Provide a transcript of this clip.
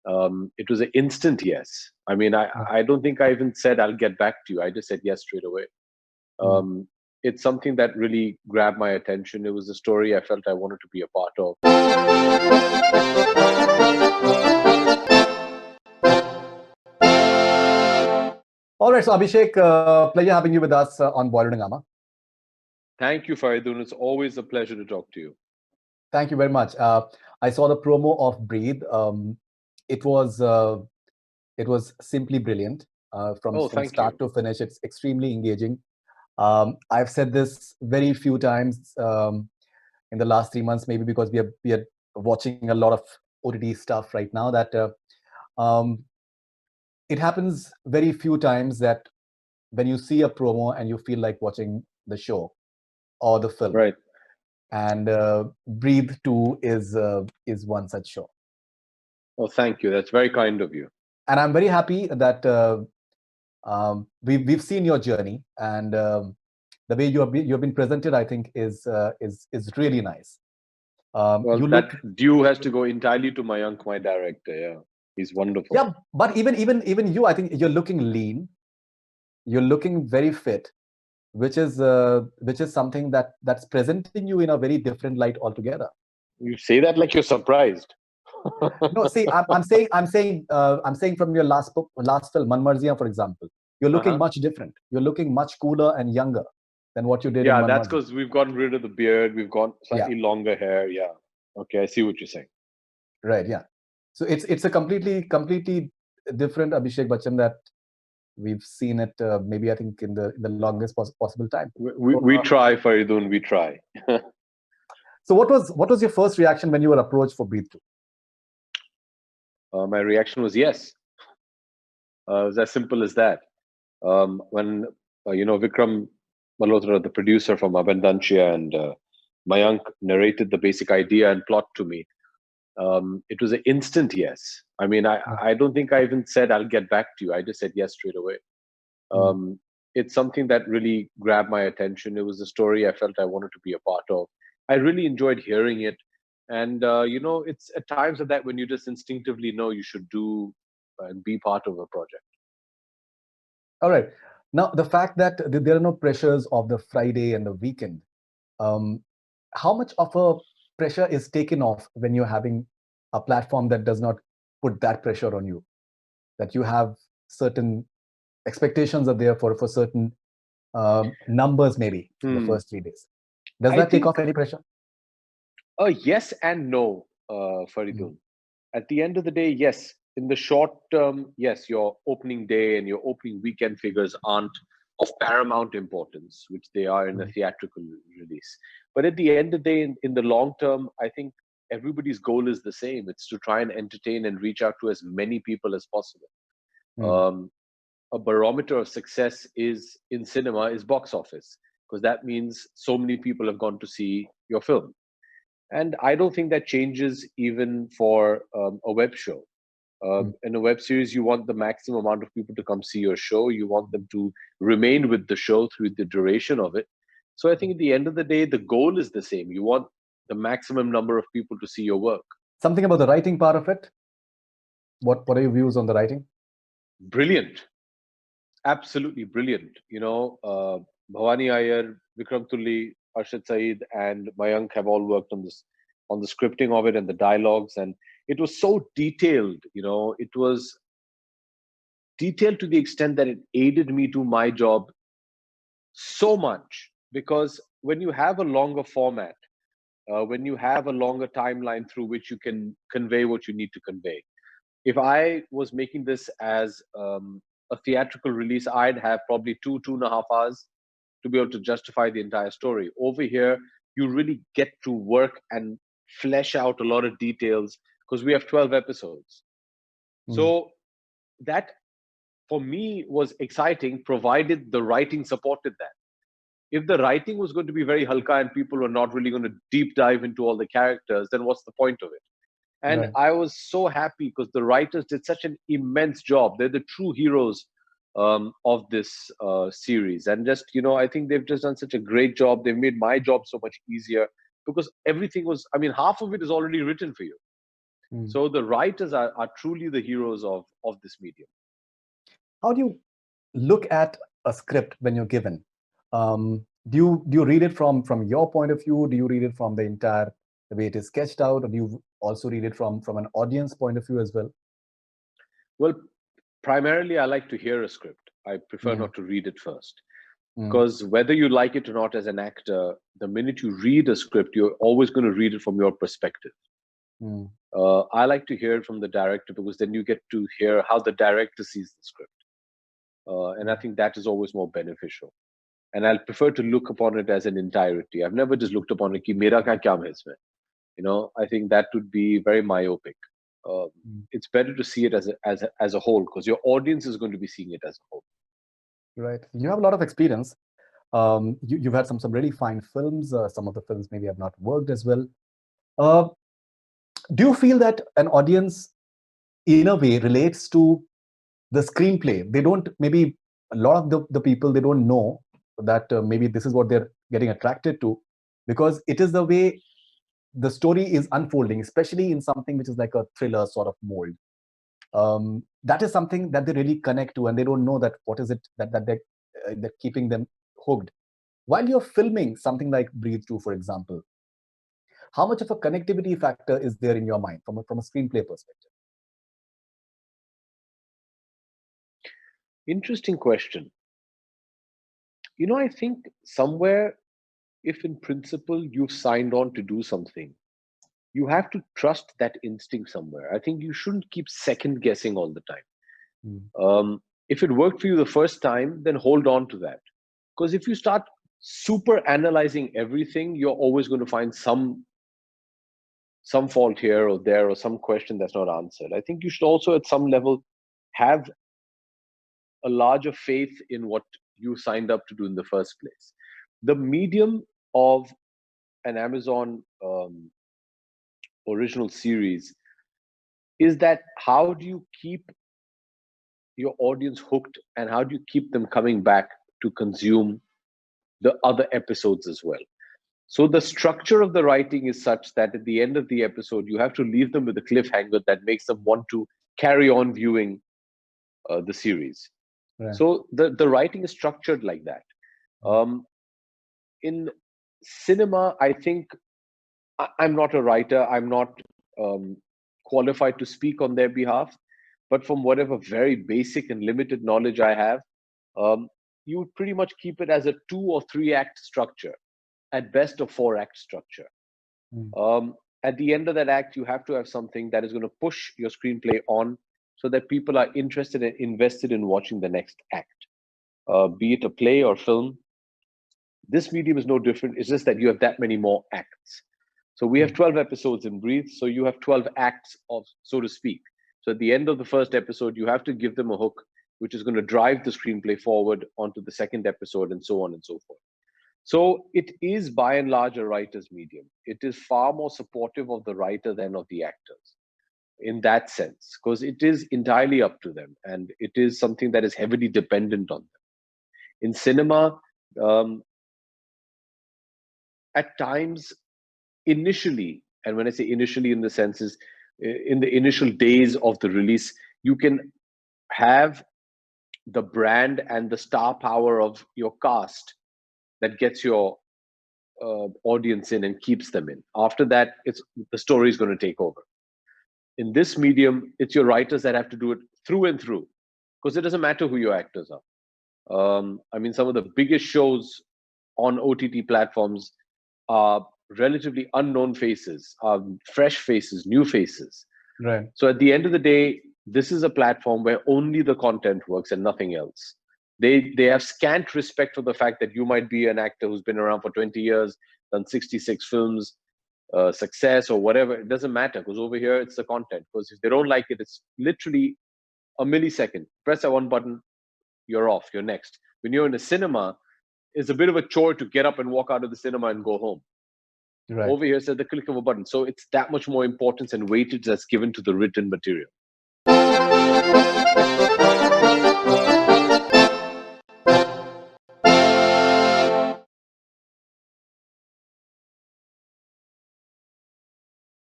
It was an instant yes. I mean, I don't think I even said I'll get back to you. I just said yes straight away. Mm. It's something that really grabbed my attention. It was a story I felt I wanted to be a part of. All right, so Abhishek, pleasure having you with us on Bollywood Hungama. Thank you, Faridoon. It's always a pleasure to talk to you. Thank you very much. I saw the promo of Breathe. It was uh, it was simply brilliant Oh, from thank start you. to finish. It's extremely engaging. I've said this very few times in the last 3 months, maybe because we are watching a lot of OTT stuff right now. That um, it happens very few times that when you see a promo and you feel like watching the show or the film. Right. And Breathe 2 is one such show. Oh, thank you. That's very kind of you. And I'm very happy that we've seen your journey, and the way you've been presented, I think, is really nice. Well, You that look, due has to go entirely to Mayank, my director. Yeah, he's wonderful. yeah, but even you, I think you're looking lean. You're looking very fit, which is something that's presenting you in a very different light altogether. You say that like you're surprised. No, see, I'm saying from your last film, Manmarzia, for example, you're looking Uh-huh. much different. You're looking much cooler and younger than what you did in Yeah, that's Manmarzia. because we've gotten rid of the beard. We've got Yeah, slightly longer hair. Yeah. Okay, I see what you're saying. right. Yeah. So it's a completely different Abhishek Bachchan that we've seen it. Maybe I think in the longest possible time. We, So, we try, Faridun. We try. so what was your first reaction when you were approached for Breathe 2? My reaction was yes. It was as simple as that. When Vikram Malhotra, the producer from Abundancia, and Mayank narrated the basic idea and plot to me, it was an instant yes. I mean, I don't think I even said I'll get back to you. I just said yes straight away. Mm. It's something that really grabbed my attention. It was a story I felt I wanted to be a part of. I really enjoyed hearing it. And, it's at times of that when you just instinctively know you should do and be part of a project. All right. Now, the fact that there are no pressures of the Friday and the weekend, um, how much of a pressure is taken off when you're having a platform that does not put that pressure on you? That you have certain expectations are there for certain numbers, maybe in the Hmm. first 3 days. Does I that take think off any pressure? yes and no, Mm. Faridun. At the end of the day, yes. In the short term, yes, your opening day and your opening weekend figures aren't of paramount importance, which they are in a Mhm. theatrical release. But at the end of the day, in the long term, I think everybody's goal is the same. It's to try and entertain and reach out to as many people as possible. Mm. Um, a barometer of success is in cinema is box office, because that means so many people have gone to see your film. And I don't think that changes even for a web show. Mm. In a web series, you want the maximum amount of people to come see your show. You want them to remain with the show through the duration of it. So I think at the end of the day, the goal is the same. You want the maximum number of people to see your work. Something about the writing part of it. What are your views on the writing? Brilliant, absolutely brilliant. Bhavani Iyer, Vikram Tulli, Arshad Saeed, and Mayank have all worked on the scripting of it and the dialogues, and it was so detailed. It was detailed to the extent that it aided me to my job so much, because when you have a longer format, when you have a longer timeline through which you can convey what you need to convey. If I was making this as a theatrical release, I'd have probably 2.5 hours to be able to justify the entire story. Over here, you really get to work and flesh out a lot of details, because we have 12 episodes. Mm. So that for me was exciting, provided the writing supported that. If the writing was going to be very halka and people were not really going to deep dive into all the characters, then what's the point of it? And Right. I was so happy because the writers did such an immense job. They're the true heroes of this series. And just, I think they've just done such a great job. They've made my job so much easier, because everything was, I mean, half of it is already written for you. Mm. So the writers are truly the heroes of this medium. How do you look at a script when you're given? Do you read it from your point of view? Do you read it from the entire the way it is sketched out, or do you also read it from an audience point of view as well? Well, primarily, I like to hear a script. I prefer Mm, not to read it first. mm, Because whether you like it or not as an actor, the minute you read a script, you're always going to read it from your perspective. mm, I like to hear it from the director because then you get to hear how the director sees the script. And I mm. think that is always more beneficial. And I'll prefer to look upon it as an entirety. I've never just looked upon it, ki mera kya kaam hai isme? I think that would be very myopic. Um, Mm. it's better to see it as a whole because your audience is going to be seeing it as a whole. Right. You have a lot of experience. You've had some really fine films. Some of the films maybe have not worked as well. Uh, do you feel that an audience, in a way, relates to the screenplay? They don't, maybe a lot of the people, they don't know that maybe this is what they're getting attracted to, because it is the way the story is unfolding, especially in something which is like a thriller sort of mold. That is something that they really connect to, and they don't know that what is it that they're keeping them hooked. While you're filming something like Breathe 2, for example, how much of a connectivity factor is there in your mind from a screenplay perspective? Interesting question. I think somewhere, if in principle you've signed on to do something, you have to trust that instinct somewhere. I think you shouldn't keep second guessing all the time. Mm, If it worked for you the first time, then hold on to that. Because if you start super analyzing everything, you're always going to find some fault here or there or some question that's not answered. I think you should also, at some level, have a larger faith in what you signed up to do in the first place. The medium of an Amazon original series is that how do you keep your audience hooked and how do you keep them coming back to consume the other episodes as well? So the structure of the writing is such that at the end of the episode, you have to leave them with a cliffhanger that makes them want to carry on viewing the series. right. So the writing is structured like that. Um, in cinema, I think I'm not a writer. I'm not um, qualified to speak on their behalf. But from whatever very basic and limited knowledge I have, um, you would pretty much keep it as a 2 or 3 act structure, at best a 4 act structure. Mm, At the end of that act, you have to have something that is going to push your screenplay on so that people are interested and invested in watching the next act, be it a play or film. This medium is no different. It's just that you have that many more acts. So we have mm, 12 episodes in Breathe. So you have 12 acts of, so to speak. So at the end of the first episode, you have to give them a hook, which is going to drive the screenplay forward onto the second episode and so on and so forth. So it is by and large a writer's medium. It is far more supportive of the writer than of the actors in that sense, because it is entirely up to them and it is something that is heavily dependent on them. In cinema, um, at times, initially, and when I say initially in the sense is in the initial days of the release, you can have the brand and the star power of your cast that gets your audience in and keeps them in. After that, it's the story is going to take over. In this medium, it's your writers that have to do it through and through, because it doesn't matter who your actors are. I mean, some of the biggest shows on OTT platforms are relatively unknown faces, fresh faces, new faces. right. So at the end of the day, this is a platform where only the content works and nothing else. They have scant respect for the fact that you might be an actor who's been around for 20 years, done 66 films, success or whatever. It doesn't matter, because over here it's the content. Because if they don't like it, it's literally a millisecond. Press that one button, you're off. You're next. When you're in a cinema, it's a bit of a chore to get up and walk out of the cinema and go home. Right. Over here, it's at the click of a button. So it's that much more importance and weightage that's given to the written material.